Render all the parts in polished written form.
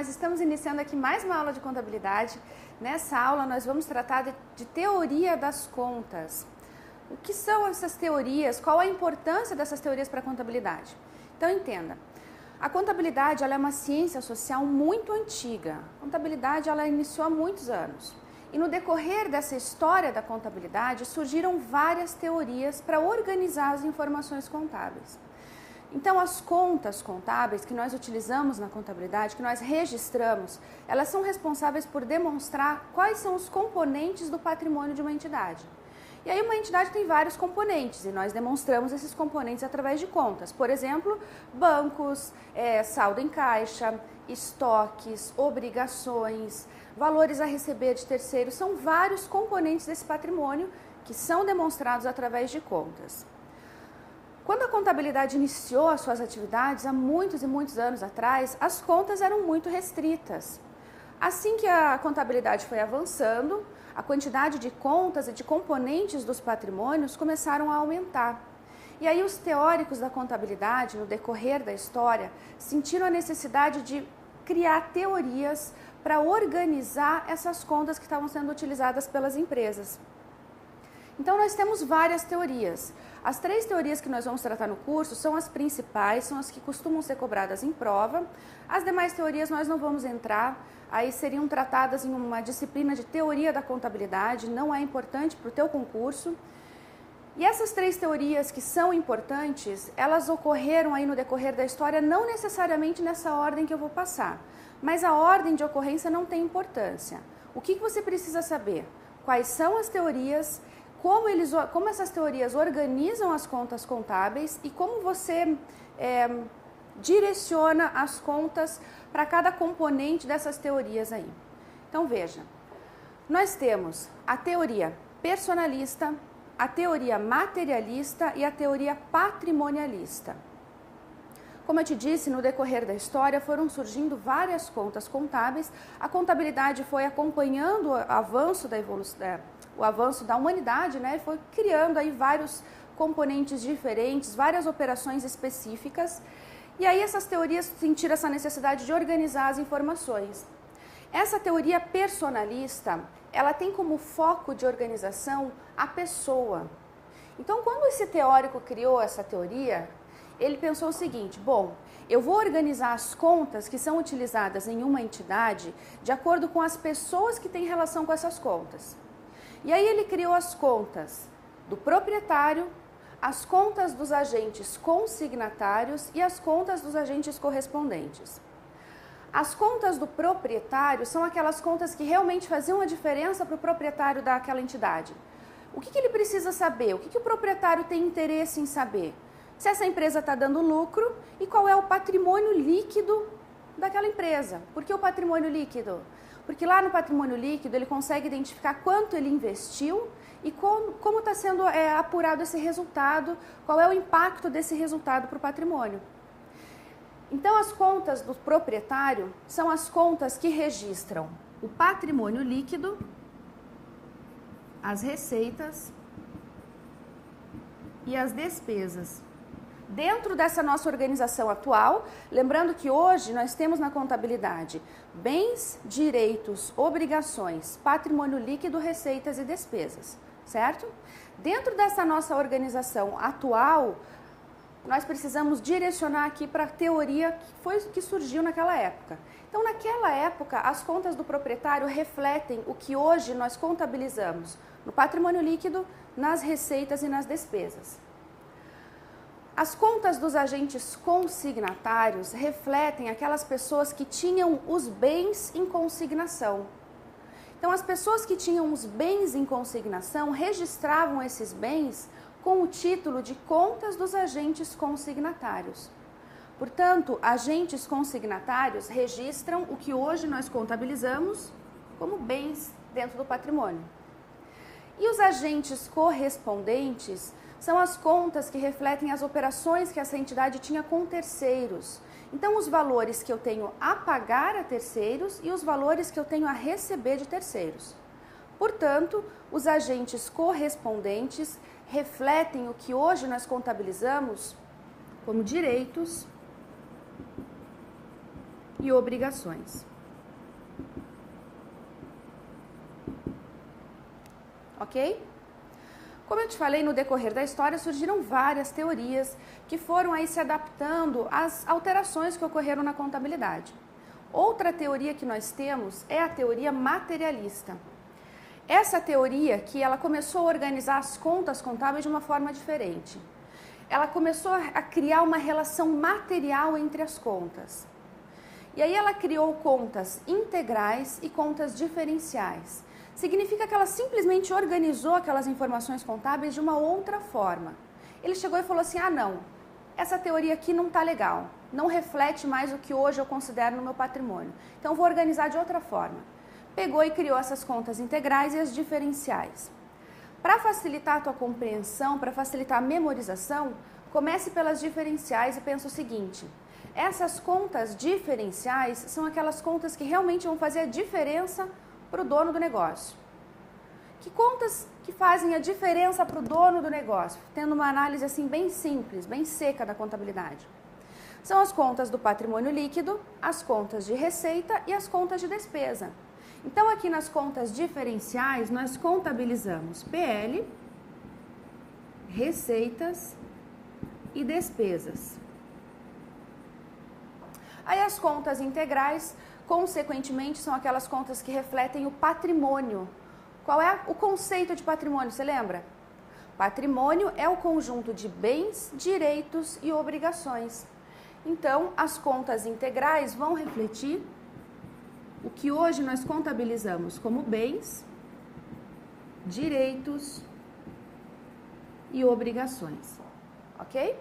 nós estamos iniciando aqui mais uma aula de contabilidade. Nessa aula nós vamos tratar de teoria das contas. O que são essas teorias? Qual a importância dessas teorias para a contabilidade? Então entenda, a contabilidade ela é uma ciência social muito antiga. A contabilidade ela iniciou há muitos anos. E no decorrer dessa história da contabilidade surgiram várias teorias para organizar as informações contábeis. Então, as contas contábeis que nós utilizamos na contabilidade, que nós registramos, elas são responsáveis por demonstrar quais são os componentes do patrimônio de uma entidade. E aí uma entidade tem vários componentes e nós demonstramos esses componentes através de contas. Por exemplo, bancos, saldo em caixa, estoques, obrigações, valores a receber de terceiros, são vários componentes desse patrimônio que são demonstrados através de contas. Quando a contabilidade iniciou as suas atividades, há muitos e muitos anos atrás, as contas eram muito restritas. Assim que a contabilidade foi avançando, a quantidade de contas e de componentes dos patrimônios começaram a aumentar. E aí os teóricos da contabilidade, no decorrer da história, sentiram a necessidade de criar teorias para organizar essas contas que estavam sendo utilizadas pelas empresas. Então nós temos várias teorias. As 3 teorias que nós vamos tratar no curso são as principais, são as que costumam ser cobradas em prova. As demais teorias nós não vamos entrar, aí seriam tratadas em uma disciplina de teoria da contabilidade, não é importante para o teu concurso. E essas 3 teorias que são importantes, elas ocorreram aí no decorrer da história, não necessariamente nessa ordem que eu vou passar, mas a ordem de ocorrência não tem importância. O que você precisa saber? Quais são as teorias, como essas teorias organizam as contas contábeis e como você direciona as contas para cada componente dessas teorias aí. Então veja, nós temos a teoria personalista, a teoria materialista e a teoria patrimonialista. Como eu te disse, no decorrer da história foram surgindo várias contas contábeis, a contabilidade foi acompanhando o avanço da humanidade, né? E foi criando aí vários componentes diferentes, várias operações específicas, e aí essas teorias sentiram essa necessidade de organizar as informações. Essa teoria personalista, ela tem como foco de organização a pessoa. Então, quando esse teórico criou essa teoria, ele pensou o seguinte: bom, eu vou organizar as contas que são utilizadas em uma entidade de acordo com as pessoas que têm relação com essas contas. E aí ele criou as contas do proprietário, as contas dos agentes consignatários e as contas dos agentes correspondentes. As contas do proprietário são aquelas contas que realmente faziam a diferença para o proprietário daquela entidade. O que ele precisa saber? O que o proprietário tem interesse em saber? Se essa empresa está dando lucro e qual é o patrimônio líquido daquela empresa. Por que o patrimônio líquido? Porque lá no patrimônio líquido ele consegue identificar quanto ele investiu e como está sendo apurado esse resultado, qual é o impacto desse resultado para o patrimônio. Então as contas do proprietário são as contas que registram o patrimônio líquido, as receitas e as despesas. Dentro dessa nossa organização atual, lembrando que hoje nós temos na contabilidade bens, direitos, obrigações, patrimônio líquido, receitas e despesas, certo? Dentro dessa nossa organização atual, nós precisamos direcionar aqui para a teoria que surgiu naquela época. Então, naquela época, as contas do proprietário refletem o que hoje nós contabilizamos no patrimônio líquido, nas receitas e nas despesas. As contas dos agentes consignatários refletem aquelas pessoas que tinham os bens em consignação. Então, as pessoas que tinham os bens em consignação registravam esses bens com o título de contas dos agentes consignatários. Portanto, agentes consignatários registram o que hoje nós contabilizamos como bens dentro do patrimônio. E os agentes correspondentes são as contas que refletem as operações que essa entidade tinha com terceiros. Então, os valores que eu tenho a pagar a terceiros e os valores que eu tenho a receber de terceiros. Portanto, os agentes correspondentes refletem o que hoje nós contabilizamos como direitos e obrigações. ok? Como eu te falei, no decorrer da história surgiram várias teorias que foram aí se adaptando às alterações que ocorreram na contabilidade. Outra teoria que nós temos é a teoria materialista. Essa teoria que ela começou a organizar as contas contábeis de uma forma diferente. Ela começou a criar uma relação material entre as contas. E aí ela criou contas integrais e contas diferenciais. Significa que ela simplesmente organizou aquelas informações contábeis de uma outra forma. Ele chegou e falou assim, não, essa teoria aqui não está legal, não reflete mais o que hoje eu considero no meu patrimônio. Então vou organizar de outra forma. Pegou e criou essas contas integrais e as diferenciais. Para facilitar a tua compreensão, para facilitar a memorização, comece pelas diferenciais e pensa o seguinte, essas contas diferenciais são aquelas contas que realmente vão fazer a diferença para o dono do negócio. Que contas que fazem a diferença para o dono do negócio? Tendo uma análise assim bem simples, bem seca da contabilidade. São as contas do patrimônio líquido, as contas de receita e as contas de despesa. Então, aqui nas contas diferenciais, nós contabilizamos PL, receitas e despesas. Aí as contas integrais, consequentemente, são aquelas contas que refletem o patrimônio. Qual é o conceito de patrimônio, você lembra? Patrimônio é o conjunto de bens, direitos e obrigações. Então, as contas integrais vão refletir o que hoje nós contabilizamos como bens, direitos e obrigações, ok?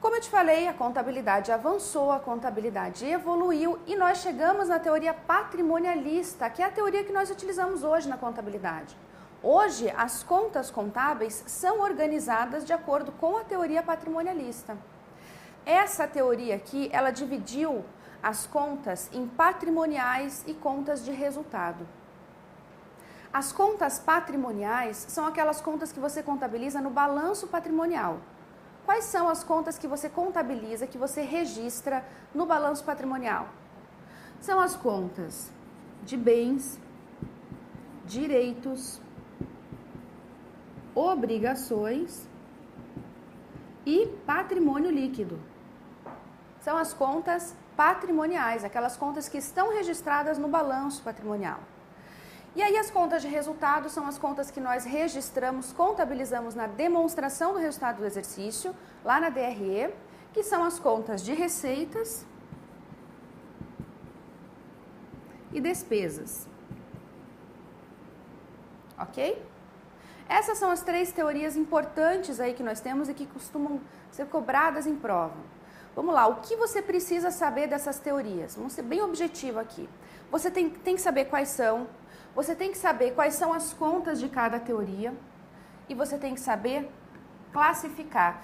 Como eu te falei, a contabilidade avançou, a contabilidade evoluiu e nós chegamos na teoria patrimonialista, que é a teoria que nós utilizamos hoje na contabilidade. Hoje, as contas contábeis são organizadas de acordo com a teoria patrimonialista. Essa teoria aqui, ela dividiu as contas em patrimoniais e contas de resultado. As contas patrimoniais são aquelas contas que você contabiliza no balanço patrimonial. Quais são as contas que você contabiliza, que você registra no balanço patrimonial? São as contas de bens, direitos, obrigações e patrimônio líquido. São as contas patrimoniais, aquelas contas que estão registradas no balanço patrimonial. E aí as contas de resultado são as contas que nós registramos, contabilizamos na demonstração do resultado do exercício, lá na DRE, que são as contas de receitas e despesas. Ok? Essas são as três teorias importantes aí que nós temos e que costumam ser cobradas em prova. Vamos lá, o que você precisa saber dessas teorias? Vamos ser bem objetivo aqui. Você tem que saber quais são, você tem que saber quais são as contas de cada teoria e você tem que saber classificar.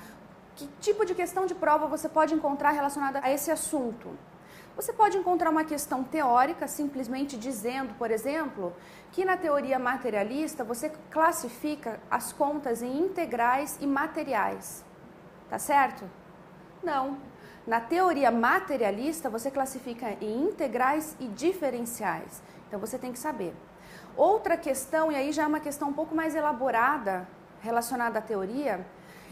Que tipo de questão de prova você pode encontrar relacionada a esse assunto? Você pode encontrar uma questão teórica, simplesmente dizendo, por exemplo, que na teoria materialista você classifica as contas em integrais e materiais. Tá certo? Não. Na teoria materialista, você classifica em integrais e diferenciais. Então, você tem que saber. Outra questão, e aí já é uma questão um pouco mais elaborada relacionada à teoria,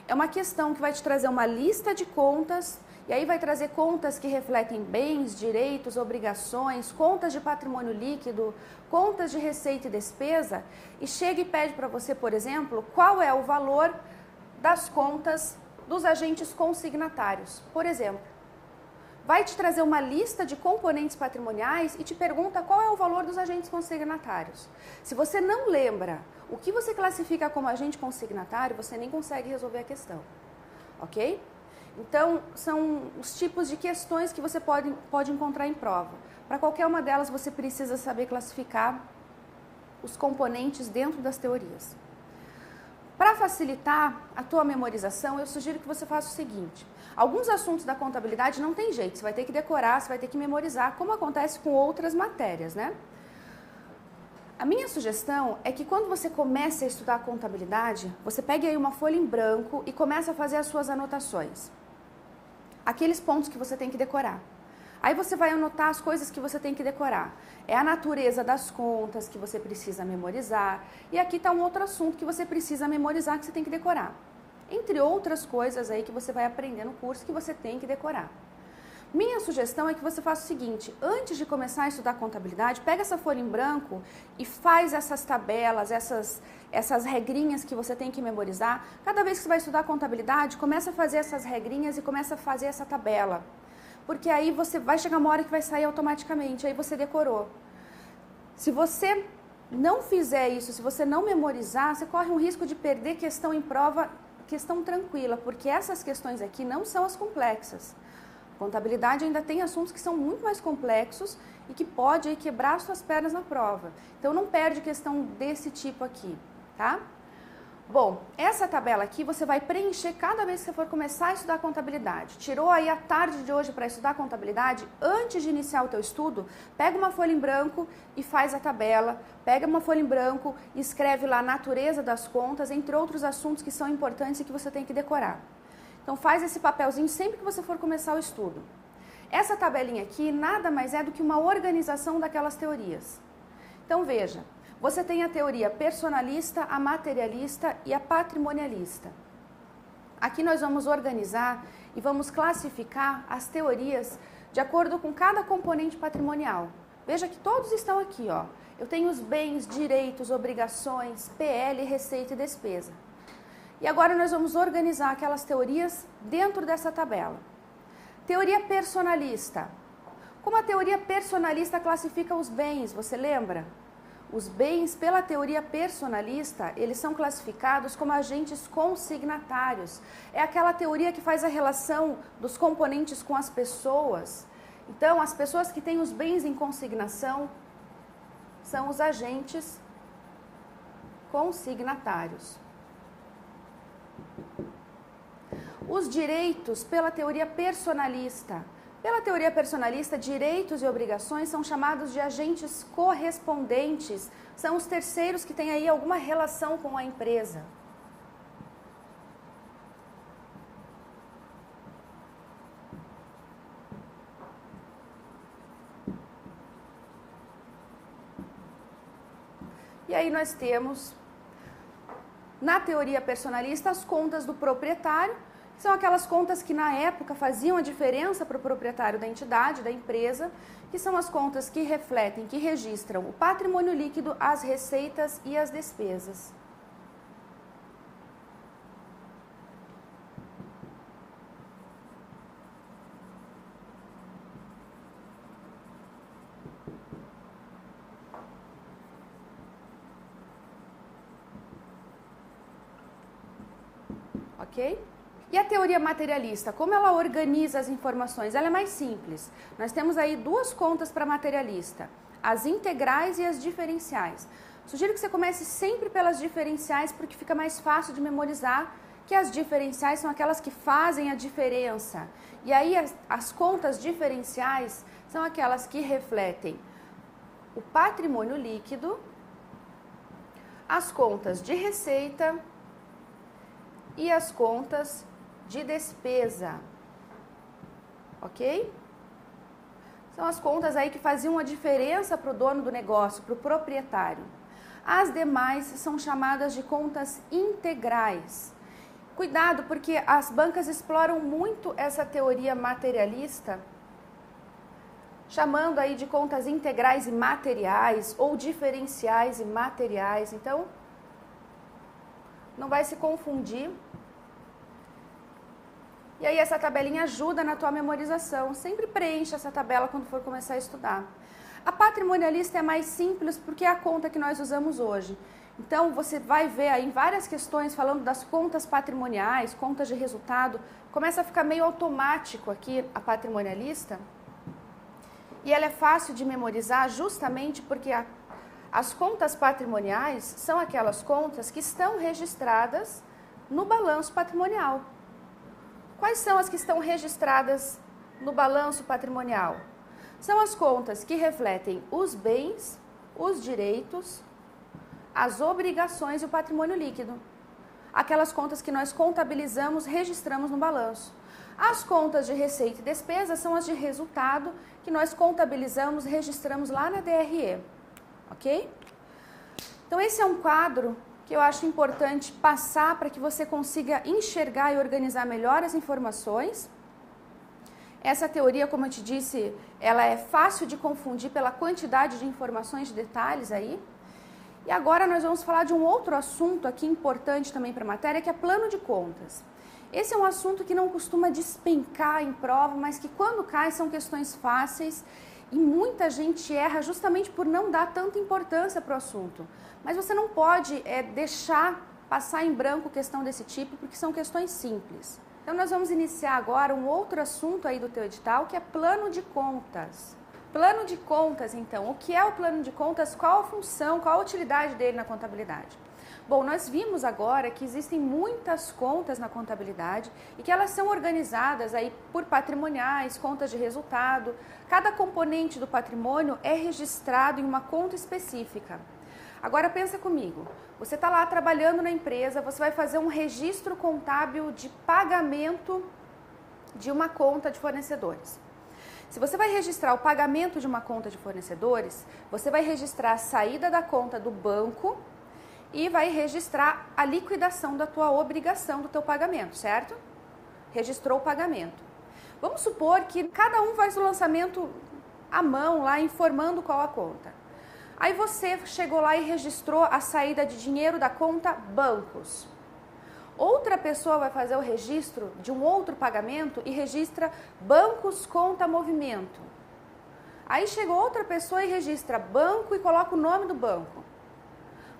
é uma questão que vai te trazer uma lista de contas, e aí vai trazer contas que refletem bens, direitos, obrigações, contas de patrimônio líquido, contas de receita e despesa, e chega e pede para você, por exemplo, qual é o valor das contas dos agentes consignatários, por exemplo. Vai te trazer uma lista de componentes patrimoniais e te pergunta qual é o valor dos agentes consignatários. Se você não lembra o que você classifica como agente consignatário, você nem consegue resolver a questão, ok? Então, são os tipos de questões que você pode encontrar em prova. Para qualquer uma delas, você precisa saber classificar os componentes dentro das teorias. Para facilitar a tua memorização, eu sugiro que você faça o seguinte. Alguns assuntos da contabilidade não tem jeito, você vai ter que decorar, você vai ter que memorizar, como acontece com outras matérias, né? A minha sugestão é que quando você comece a estudar contabilidade, você pegue aí uma folha em branco e comece a fazer as suas anotações. Aqueles pontos que você tem que decorar. Aí você vai anotar as coisas que você tem que decorar. É a natureza das contas que você precisa memorizar. E aqui está um outro assunto que você precisa memorizar, que você tem que decorar. Entre outras coisas aí que você vai aprender no curso que você tem que decorar. Minha sugestão é que você faça o seguinte: antes de começar a estudar contabilidade, pega essa folha em branco e faz essas tabelas, essas regrinhas que você tem que memorizar. Cada vez que você vai estudar contabilidade, começa a fazer essas regrinhas e começa a fazer essa tabela. Porque aí você vai chegar uma hora que vai sair automaticamente, aí você decorou. Se você não fizer isso, se você não memorizar, você corre um risco de perder questão em prova, questão tranquila, porque essas questões aqui não são as complexas. Contabilidade ainda tem assuntos que são muito mais complexos e que pode aí quebrar suas pernas na prova. Então não perde questão desse tipo aqui, tá? Bom, essa tabela aqui você vai preencher cada vez que você for começar a estudar contabilidade. Tirou aí a tarde de hoje para estudar contabilidade? Antes de iniciar o teu estudo, pega uma folha em branco e faz a tabela. Pega uma folha em branco e escreve lá a natureza das contas, entre outros assuntos que são importantes e que você tem que decorar. Então faz esse papelzinho sempre que você for começar o estudo. Essa tabelinha aqui nada mais é do que uma organização daquelas teorias. Então veja, você tem a teoria personalista, a materialista e a patrimonialista. Aqui nós vamos organizar e vamos classificar as teorias de acordo com cada componente patrimonial. Veja que todos estão aqui, ó. Eu tenho os bens, direitos, obrigações, PL, receita e despesa. E agora nós vamos organizar aquelas teorias dentro dessa tabela. Teoria personalista. Como a teoria personalista classifica os bens, você lembra? Os bens, pela teoria personalista, eles são classificados como agentes consignatários. É aquela teoria que faz a relação dos componentes com as pessoas. Então, as pessoas que têm os bens em consignação são os agentes consignatários. Os direitos, pela teoria personalista. Pela teoria personalista, direitos e obrigações são chamados de agentes correspondentes. São os terceiros que têm aí alguma relação com a empresa. E aí nós temos, na teoria personalista, as contas do proprietário. São aquelas contas que na época faziam a diferença para o proprietário da entidade, da empresa, que são as contas que refletem, que registram o patrimônio líquido, as receitas e as despesas. Ok? E a teoria materialista, como ela organiza as informações? Ela é mais simples. Nós temos aí duas contas para materialista, as integrais e as diferenciais. Sugiro que você comece sempre pelas diferenciais, porque fica mais fácil de memorizar, que as diferenciais são aquelas que fazem a diferença. E aí as contas diferenciais são aquelas que refletem o patrimônio líquido, as contas de receita e as contas de despesa, ok? São as contas aí que faziam a diferença para o dono do negócio, para o proprietário. As demais são chamadas de contas integrais. Cuidado, porque as bancas exploram muito essa teoria materialista, chamando aí de contas integrais e materiais, ou diferenciais e materiais. Então, não vai se confundir. E aí essa tabelinha ajuda na tua memorização. Sempre preencha essa tabela quando for começar a estudar. A patrimonialista é mais simples porque é a conta que nós usamos hoje. Então você vai ver aí várias questões falando das contas patrimoniais, contas de resultado. Começa a ficar meio automático aqui a patrimonialista. E ela é fácil de memorizar justamente porque as contas patrimoniais são aquelas contas que estão registradas no balanço patrimonial. Quais são as que estão registradas no balanço patrimonial? São as contas que refletem os bens, os direitos, as obrigações e o patrimônio líquido. aquelas contas que nós contabilizamos, registramos no balanço. As contas de receita e despesa são as de resultado que nós contabilizamos, registramos lá na DRE, ok? Então esse é um quadro que eu acho importante passar para que você consiga enxergar e organizar melhor as informações. Essa teoria, como eu te disse, ela é fácil de confundir pela quantidade de informações, de detalhes aí. E agora nós vamos falar de um outro assunto aqui importante também para a matéria, que é plano de contas. Esse é um assunto que não costuma despencar em prova, mas que quando cai são questões fáceis e muita gente erra justamente por não dar tanta importância para o assunto. Mas você não pode deixar passar em branco questão desse tipo, porque são questões simples. Então nós vamos iniciar agora um outro assunto aí do teu edital, que é plano de contas. Plano de contas, então, o que é o plano de contas, qual a função, qual a utilidade dele na contabilidade? Bom, nós vimos agora que existem muitas contas na contabilidade e que elas são organizadas aí por patrimoniais, contas de resultado. Cada componente do patrimônio é registrado em uma conta específica. Agora pensa comigo, você está lá trabalhando na empresa, você vai fazer um registro contábil de pagamento de uma conta de fornecedores. Se você vai registrar o pagamento de uma conta de fornecedores, você vai registrar a saída da conta do banco e vai registrar a liquidação da tua obrigação do teu pagamento, certo? Registrou o pagamento. Vamos supor que cada um faz o lançamento à mão lá, informando qual a conta. Aí você chegou lá e registrou a saída de dinheiro da conta bancos. Outra pessoa vai fazer o registro de um outro pagamento e registra bancos conta movimento. Aí chegou outra pessoa e registra banco e coloca o nome do banco.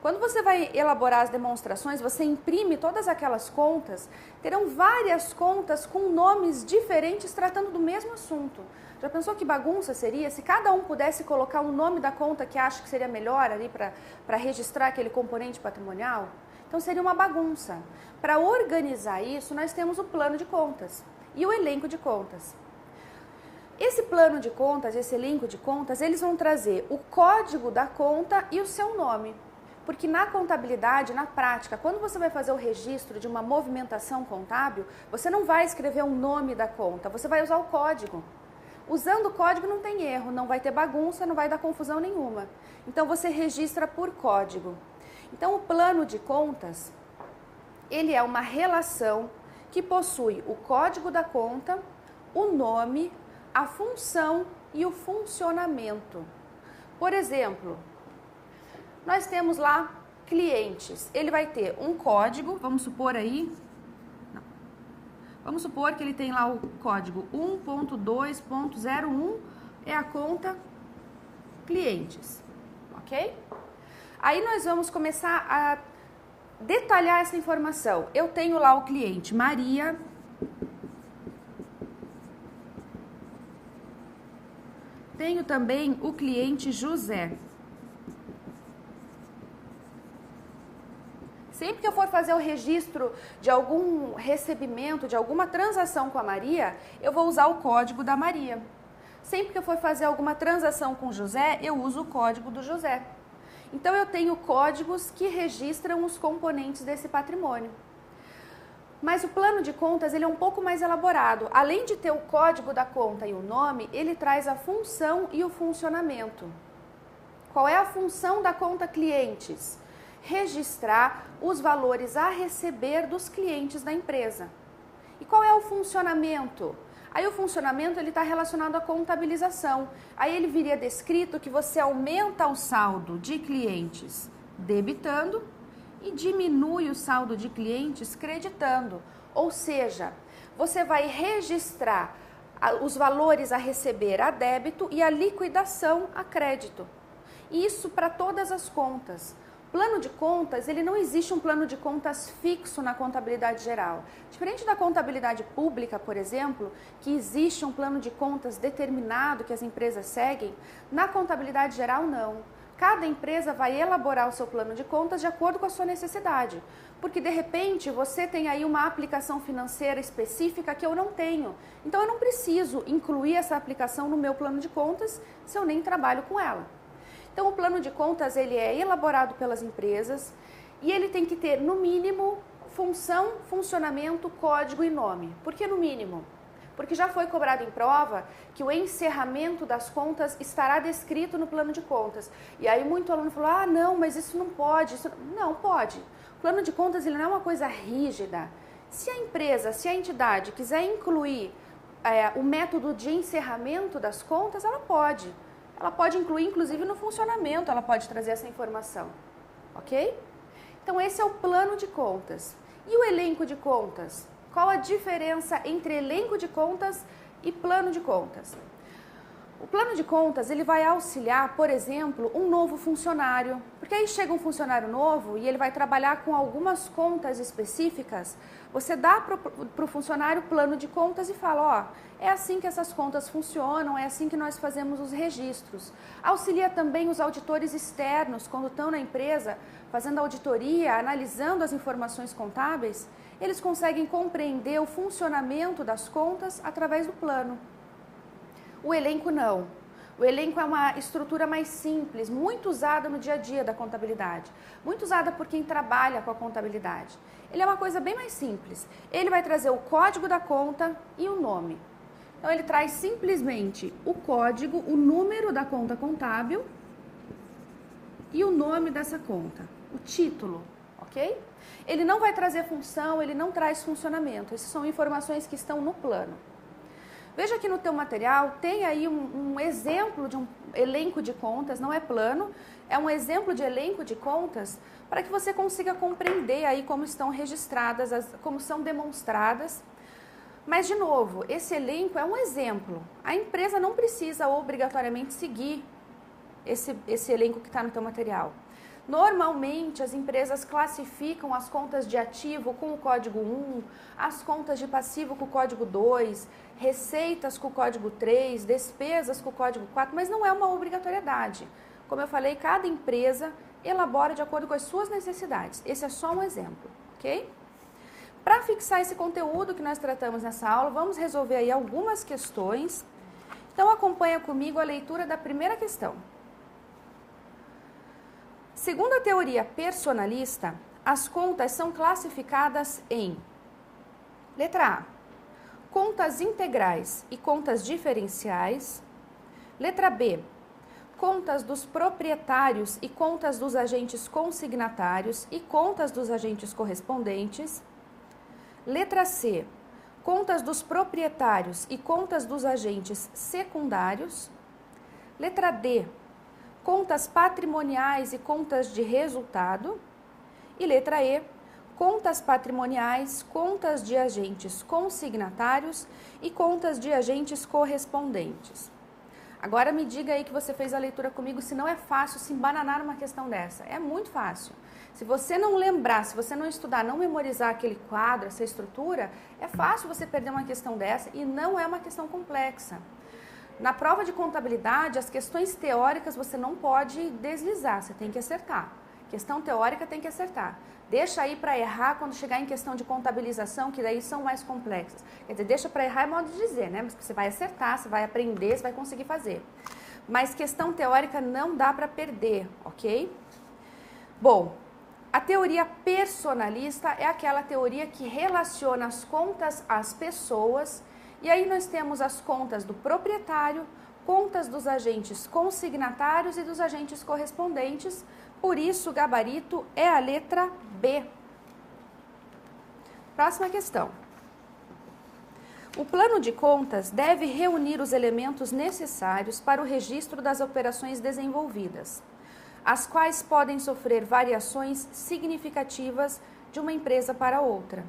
Quando você vai elaborar as demonstrações, você imprime todas aquelas contas, terão várias contas com nomes diferentes tratando do mesmo assunto. Já pensou que bagunça seria se cada um pudesse colocar o nome da conta que acha que seria melhor ali para registrar aquele componente patrimonial? Então seria uma bagunça. Para organizar isso, nós temos o plano de contas e o elenco de contas. Esse plano de contas, esse elenco de contas, eles vão trazer o código da conta e o seu nome. Porque na contabilidade, na prática, quando você vai fazer o registro de uma movimentação contábil, você não vai escrever o nome da conta, você vai usar o código. Usando o código não tem erro, não vai ter bagunça, não vai dar confusão nenhuma. Então você registra por código. Então o plano de contas, ele é uma relação que possui o código da conta, o nome, a função e o funcionamento. Por exemplo, nós temos lá clientes, ele vai ter um código, vamos supor aí, vamos supor que ele tem lá o código 1.2.01, é a conta clientes, ok? Aí nós vamos começar a detalhar essa informação. Eu tenho lá o cliente Maria, tenho também o cliente José. Sempre que eu for fazer o registro de algum recebimento, de alguma transação com a Maria, eu vou usar o código da Maria. Sempre que eu for fazer alguma transação com o José, eu uso o código do José. Então eu tenho códigos que registram os componentes desse patrimônio. Mas o plano de contas ele é um pouco mais elaborado. Além de ter o código da conta e o nome, ele traz a função e o funcionamento. Qual é a função da conta clientes? Registrar os valores a receber dos clientes da empresa. E qual é o funcionamento? Aí o funcionamento ele está relacionado à contabilização. Aí ele viria descrito que você aumenta o saldo de clientes debitando e diminui o saldo de clientes creditando. Ou seja, você vai registrar os valores a receber a débito e a liquidação a crédito. Isso para todas as contas. Plano de contas, ele não existe um plano de contas fixo na contabilidade geral. Diferente da contabilidade pública, por exemplo, que existe um plano de contas determinado que as empresas seguem, na contabilidade geral não. Cada empresa vai elaborar o seu plano de contas de acordo com a sua necessidade. Porque de repente você tem aí uma aplicação financeira específica que eu não tenho. Então eu não preciso incluir essa aplicação no meu plano de contas se eu nem trabalho com ela. Então, o plano de contas ele é elaborado pelas empresas e ele tem que ter, no mínimo, função, funcionamento, código e nome. Por que no mínimo? Porque já foi cobrado em prova que o encerramento das contas estará descrito no plano de contas. E aí muito aluno falou, ah, não, mas isso não pode. Não, pode. O plano de contas ele não é uma coisa rígida. Se a empresa, se a entidade quiser incluir o método de encerramento das contas, ela pode. Ela pode incluir, inclusive, no funcionamento, ela pode trazer essa informação. Ok? Então, esse é o plano de contas. E o elenco de contas? Qual a diferença entre elenco de contas e plano de contas? O plano de contas ele vai auxiliar, por exemplo, um novo funcionário. Porque aí chega um funcionário novo e ele vai trabalhar com algumas contas específicas. Você dá para o funcionário o plano de contas e fala, ó, é assim que essas contas funcionam, é assim que nós fazemos os registros. Auxilia também os auditores externos, quando estão na empresa, fazendo auditoria, analisando as informações contábeis, eles conseguem compreender o funcionamento das contas através do plano. O elenco não. O elenco é uma estrutura mais simples, muito usada no dia a dia da contabilidade, muito usada por quem trabalha com a contabilidade. Ele é uma coisa bem mais simples. Ele vai trazer o código da conta e o nome. Então, ele traz simplesmente o código, o número da conta contábil e o nome dessa conta, o título, ok? Ele não vai trazer função, ele não traz funcionamento. Essas são informações que estão no plano. Veja que no teu material tem aí um exemplo de um elenco de contas, não é plano, é um exemplo de elenco de contas para que você consiga compreender aí como estão registradas, como são demonstradas. Mas, de novo, esse elenco é um exemplo. A empresa não precisa obrigatoriamente seguir esse elenco que está no teu material. Normalmente, as empresas classificam as contas de ativo com o código 1, as contas de passivo com o código 2, receitas com o código 3, despesas com o código 4, mas não é uma obrigatoriedade. Como eu falei, cada empresa elabora de acordo com as suas necessidades. Esse é só um exemplo, ok? Para fixar esse conteúdo que nós tratamos nessa aula, vamos resolver aí algumas questões. Então, acompanha comigo a leitura da primeira questão. Segundo a teoria personalista, as contas são classificadas em: letra A, contas integrais e contas diferenciais. Letra B, contas dos proprietários e contas dos agentes consignatários e contas dos agentes correspondentes. Letra C, contas dos proprietários e contas dos agentes secundários. Letra D, contas patrimoniais e contas de resultado. E letra E, contas patrimoniais, contas de agentes consignatários e contas de agentes correspondentes. Agora me diga aí que você fez a leitura comigo, se não é fácil se embananar numa questão dessa. É muito fácil. Se você não lembrar, se você não estudar, não memorizar aquele quadro, essa estrutura, é fácil você perder uma questão dessa e não é uma questão complexa. Na prova de contabilidade, as questões teóricas você não pode deslizar, você tem que acertar. Questão teórica tem que acertar. Deixa aí para errar quando chegar em questão de contabilização, que daí são mais complexas. Quer dizer, deixa para errar é modo de dizer, né? Mas você vai acertar, você vai aprender, você vai conseguir fazer. Mas questão teórica não dá para perder, ok? Bom, a teoria personalista é aquela teoria que relaciona as contas às pessoas. E aí nós temos as contas do proprietário, contas dos agentes consignatários e dos agentes correspondentes. Por isso, o gabarito é a letra B. Próxima questão. O plano de contas deve reunir os elementos necessários para o registro das operações desenvolvidas, as quais podem sofrer variações significativas de uma empresa para outra.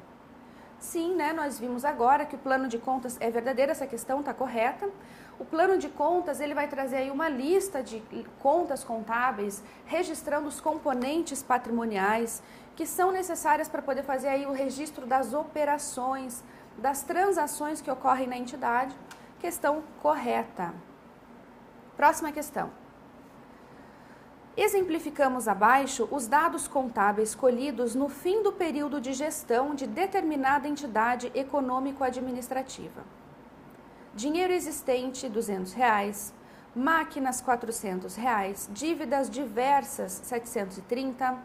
Sim, né, nós vimos agora que o plano de contas é verdadeira, essa questão está correta. O plano de contas ele vai trazer aí uma lista de contas contábeis, registrando os componentes patrimoniais que são necessárias para poder fazer aí o registro das operações, das transações que ocorrem na entidade. Questão correta. Próxima questão. Exemplificamos abaixo os dados contábeis colhidos no fim do período de gestão de determinada entidade econômico-administrativa. Dinheiro existente, R$ 200, máquinas, R$ 400, dívidas diversas, 730,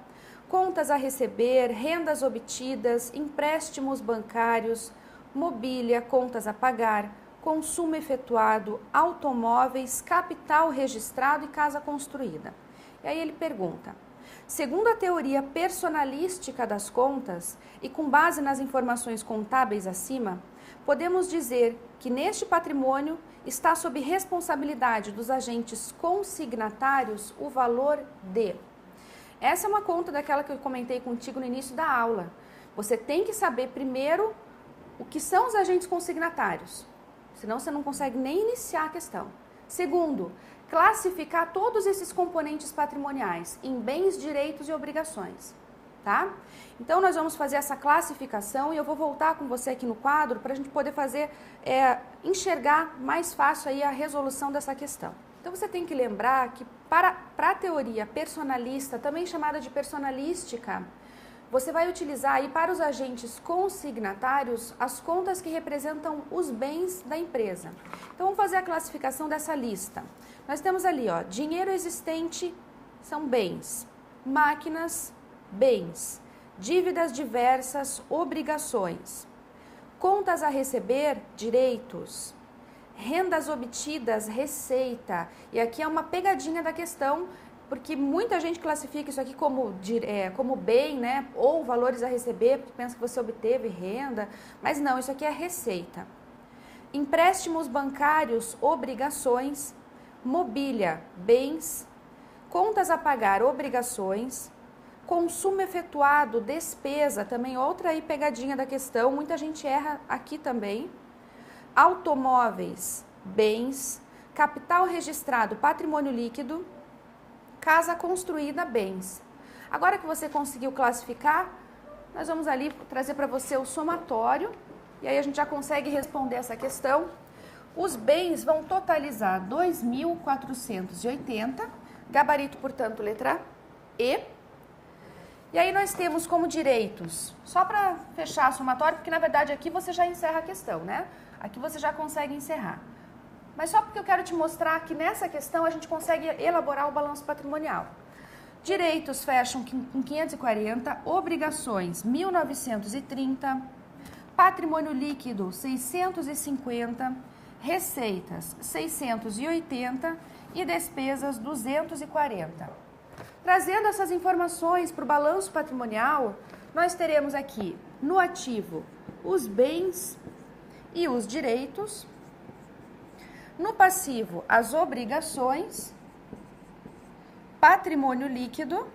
contas a receber, rendas obtidas, empréstimos bancários, mobília, contas a pagar, consumo efetuado, automóveis, capital registrado e casa construída. E aí ele pergunta: segundo a teoria personalística das contas e com base nas informações contábeis acima, podemos dizer que neste patrimônio está sob responsabilidade dos agentes consignatários o valor de... Essa é uma conta daquela que eu comentei contigo no início da aula. Você tem que saber primeiro o que são os agentes consignatários, senão você não consegue nem iniciar a questão. Segundo, classificar todos esses componentes patrimoniais em bens, direitos e obrigações, tá? Então, nós vamos fazer essa classificação e eu vou voltar com você aqui no quadro para a gente poder fazer, enxergar mais fácil aí a resolução dessa questão. Então, você tem que lembrar que para a teoria personalista, também chamada de personalística, você vai utilizar aí para os agentes consignatários as contas que representam os bens da empresa. Então, vamos fazer a classificação dessa lista. Nós temos ali, ó, dinheiro existente são bens, máquinas, bens, dívidas diversas, obrigações, contas a receber, direitos, rendas obtidas, receita. E aqui é uma pegadinha da questão, porque muita gente classifica isso aqui como bem, né? Ou valores a receber, porque pensa que você obteve renda, mas não, isso aqui é receita. Empréstimos bancários, obrigações, mobília, bens, contas a pagar, obrigações, consumo efetuado, despesa, também outra aí pegadinha da questão, muita gente erra aqui também. Automóveis, bens, capital registrado, patrimônio líquido, casa construída, bens. Agora que você conseguiu classificar, nós vamos ali trazer para você o somatório, e aí a gente já consegue responder essa questão. Os bens vão totalizar 2.480, gabarito, portanto, letra E. E aí nós temos como direitos, só para fechar o somatório, porque na verdade aqui você já encerra a questão, né? Aqui você já consegue encerrar. Mas só porque eu quero te mostrar que nessa questão a gente consegue elaborar o balanço patrimonial. Direitos fecham com 540, obrigações 1.930, patrimônio líquido 650, receitas 680 e despesas 240. Trazendo essas informações para o balanço patrimonial, nós teremos aqui no ativo os bens e os direitos, no passivo as obrigações, patrimônio líquido,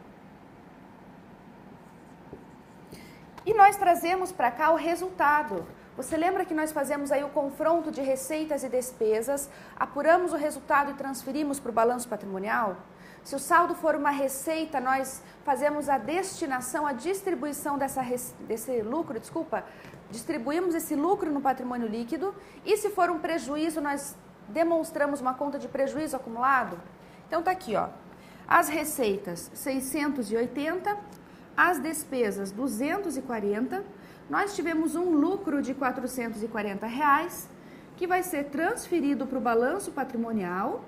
e nós trazemos para cá o resultado. Você lembra que nós fazemos aí o confronto de receitas e despesas, apuramos o resultado e transferimos para o balanço patrimonial? Se o saldo for uma receita, nós fazemos a destinação, a distribuição desse lucro, distribuímos esse lucro no patrimônio líquido, e se for um prejuízo, nós demonstramos uma conta de prejuízo acumulado. Então tá aqui, ó, as receitas 680, as despesas 240, nós tivemos um lucro de R$440, que vai ser transferido para o balanço patrimonial,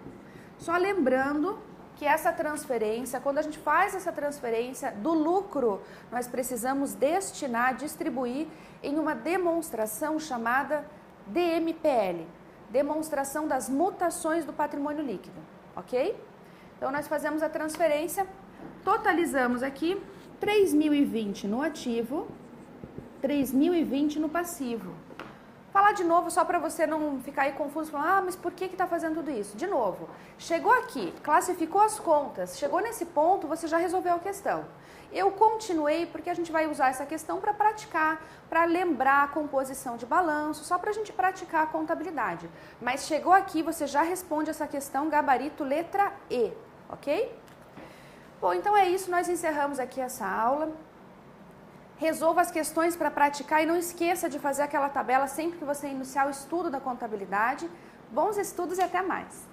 só lembrando que essa transferência, quando a gente faz essa transferência do lucro, nós precisamos destinar, distribuir em uma demonstração chamada DMPL, demonstração das mutações do patrimônio líquido, ok? Então, nós fazemos a transferência, totalizamos aqui 3.020 no ativo, 3.020 no passivo. Falar de novo, só para você não ficar aí confuso, falando, mas por que está fazendo tudo isso? De novo, chegou aqui, classificou as contas, chegou nesse ponto, você já resolveu a questão. Eu continuei porque a gente vai usar essa questão para praticar, para lembrar a composição de balanço, só para a gente praticar a contabilidade. Mas chegou aqui, você já responde essa questão, gabarito letra E, ok? Bom, então é isso, nós encerramos aqui essa aula. Resolva as questões para praticar e não esqueça de fazer aquela tabela sempre que você iniciar o estudo da contabilidade. Bons estudos e até mais!